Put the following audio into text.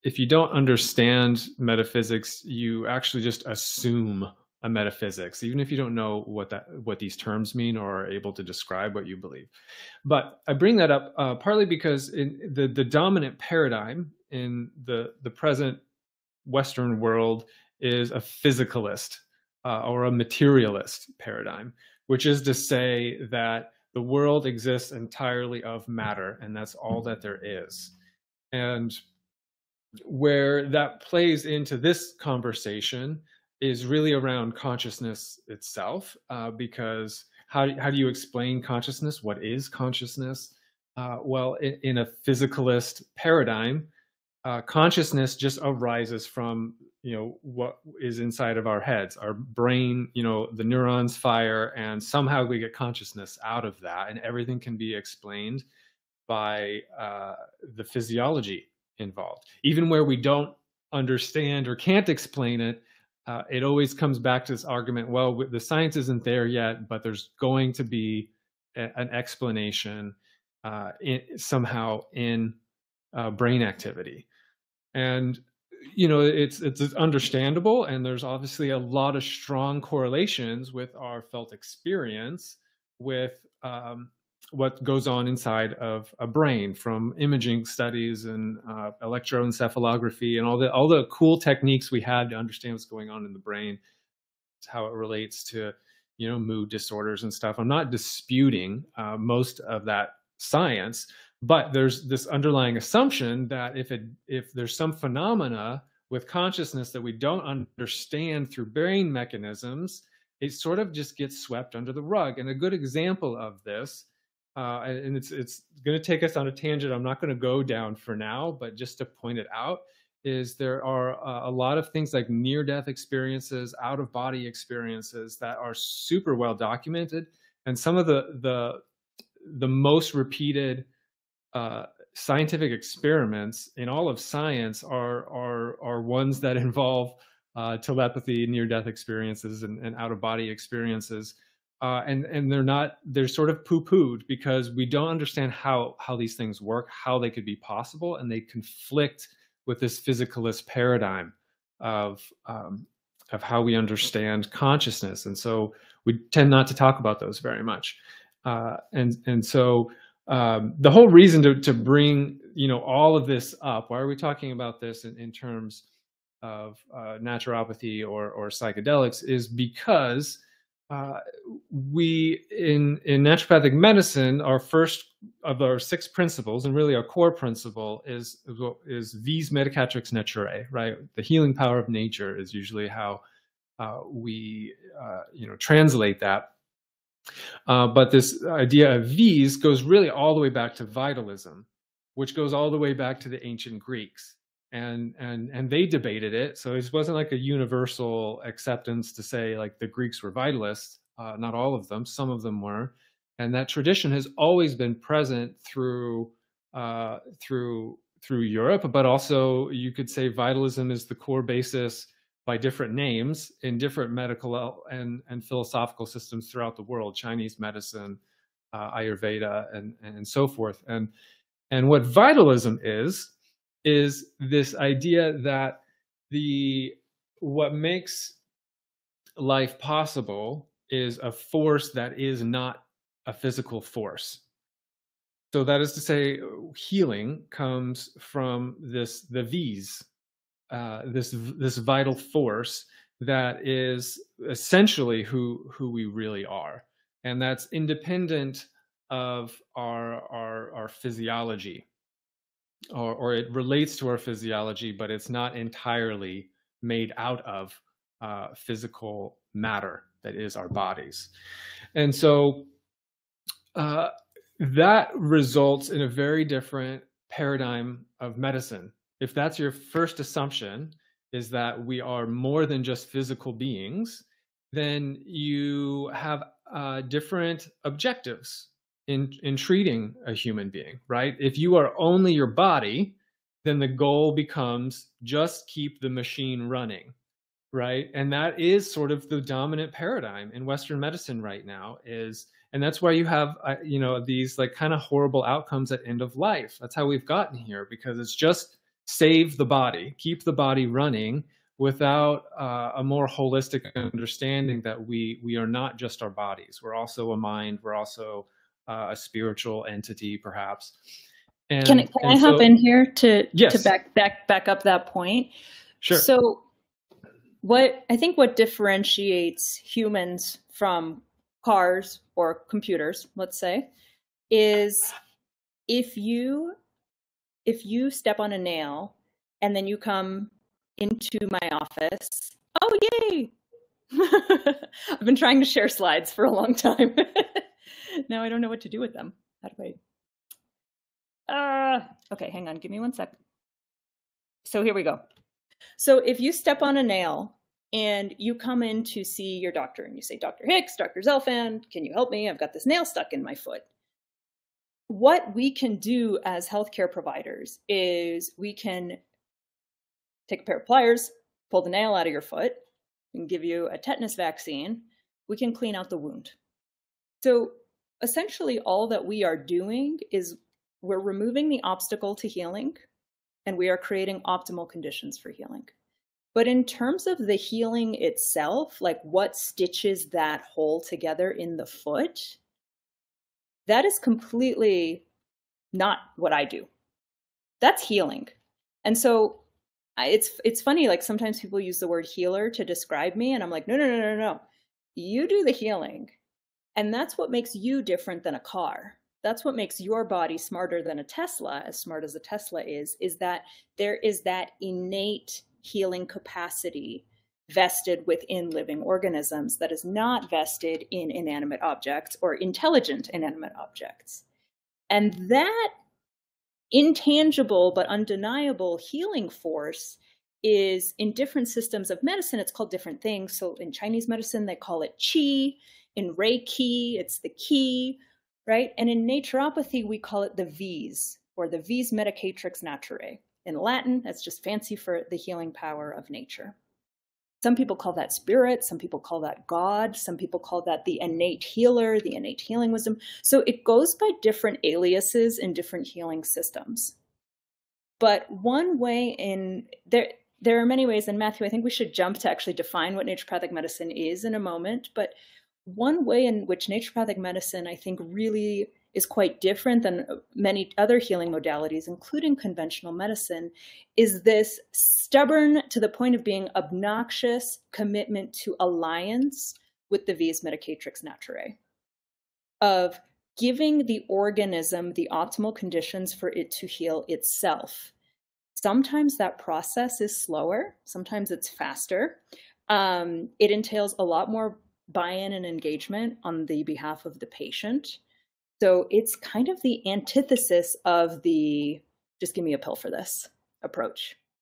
if you don't understand metaphysics, you actually just assume a metaphysics, even if you don't know what these terms mean or are able to describe what you believe. But I bring that up partly because in the dominant paradigm in the present Western world is a physicalist or a materialist paradigm, which is to say that the world exists entirely of matter, and that's all that there is. And where that plays into this conversation is really around consciousness itself, because how do you explain consciousness? What is consciousness? Well, in a physicalist paradigm, consciousness just arises from what is inside of our heads, our brain. The neurons fire, and somehow we get consciousness out of that, and everything can be explained by the physiology involved. Even where we don't understand or can't explain it, it always comes back to this argument, well, the science isn't there yet, but there's going to be an explanation somehow in brain activity. And it's understandable, and there's obviously a lot of strong correlations with our felt experience with what goes on inside of a brain, from imaging studies and electroencephalography and all the cool techniques we have to understand what's going on in the brain, how it relates to mood disorders and stuff. I'm not disputing most of that science, but there's this underlying assumption that if there's some phenomena with consciousness that we don't understand through brain mechanisms, it sort of just gets swept under the rug. And a good example of this, and it's going to take us on a tangent I'm not going to go down for now, but just to point it out, is there are a lot of things like near-death experiences, out-of-body experiences that are super well documented, and some of the most repeated scientific experiments in all of science are ones that involve telepathy, near-death experiences, and out-of-body experiences. And they're sort of poo-pooed because we don't understand how these things work, how they could be possible, and they conflict with this physicalist paradigm of how we understand consciousness. And so we tend not to talk about those very much. And so the whole reason to bring all of this up, why are we talking about this in terms of naturopathy or psychedelics, is because we in naturopathic medicine, our first of our 6 principles, and really our core principle, is vis medicatrix naturae, right? The healing power of nature is usually how we translate that. But this idea of vis goes really all the way back to vitalism, which goes all the way back to the ancient Greeks. And they debated it. So it wasn't like a universal acceptance to say like the Greeks were vitalists. Not all of them, some of them were. And that tradition has always been present through Europe, but also you could say vitalism is the core basis by different names in different medical and philosophical systems throughout the world: Chinese medicine, Ayurveda, and so forth. And what vitalism is this idea that what makes life possible is a force that is not a physical force. So that is to say, healing comes from the vis, this vital force that is essentially who we really are, and that's independent of our physiology. Or it relates to our physiology, but it's not entirely made out of physical matter that is our bodies. And so that results in a very different paradigm of medicine. If that's your first assumption, is that we are more than just physical beings, then you have different objectives in treating a human being, right? If you are only your body, then the goal becomes just keep the machine running, right? And that is sort of the dominant paradigm in Western medicine right now, and that's why you have these like kind of horrible outcomes at end of life. That's how we've gotten here, because it's just save the body, keep the body running without a more holistic understanding that we are not just our bodies. We're also a mind. We're also a spiritual entity, perhaps. Can I hop in here to yes. back up that point? Sure. So I think what differentiates humans from cars or computers, let's say, is if you step on a nail and then you come into my office, oh yay! I've been trying to share slides for a long time. Now I don't know what to do with them. How do I? Okay, hang on, give me one sec. So here we go. So if you step on a nail and you come in to see your doctor and you say, Dr. Hicks, Dr. Zelfand, can you help me? I've got this nail stuck in my foot. What we can do as healthcare providers is we can take a pair of pliers, pull the nail out of your foot, and give you a tetanus vaccine. We can clean out the wound. So essentially all that we are doing is we're removing the obstacle to healing, and we are creating optimal conditions for healing. But in terms of the healing itself, like what stitches that hole together in the foot, that is completely not what I do. That's healing. And so it's funny, like sometimes people use the word healer to describe me, and I'm like, no. You do the healing. And that's what makes you different than a car. That's what makes your body smarter than a Tesla, as smart as a Tesla is that there is that innate healing capacity vested within living organisms that is not vested in inanimate objects or intelligent inanimate objects. And that intangible but undeniable healing force is in different systems of medicine. It's called different things. So in Chinese medicine, they call it qi. In Reiki, it's the qi, right? And in naturopathy, we call it the vis, or the vis medicatrix naturae. In Latin, that's just fancy for the healing power of nature. Some people call that spirit, some people call that God, some people call that the innate healer, the innate healing wisdom. So it goes by different aliases in different healing systems. But one way there are many ways, and Matthew, I think we should jump to actually define what naturopathic medicine is in a moment, but one way in which naturopathic medicine, I think, really is quite different than many other healing modalities, including conventional medicine, is this stubborn to the point of being obnoxious commitment to alliance with the vis medicatrix naturae, of giving the organism the optimal conditions for it to heal itself. Sometimes that process is slower, sometimes it's faster. It entails a lot more buy-in and engagement on the behalf of the patient. So it's kind of the antithesis of the just give me a pill for this approach,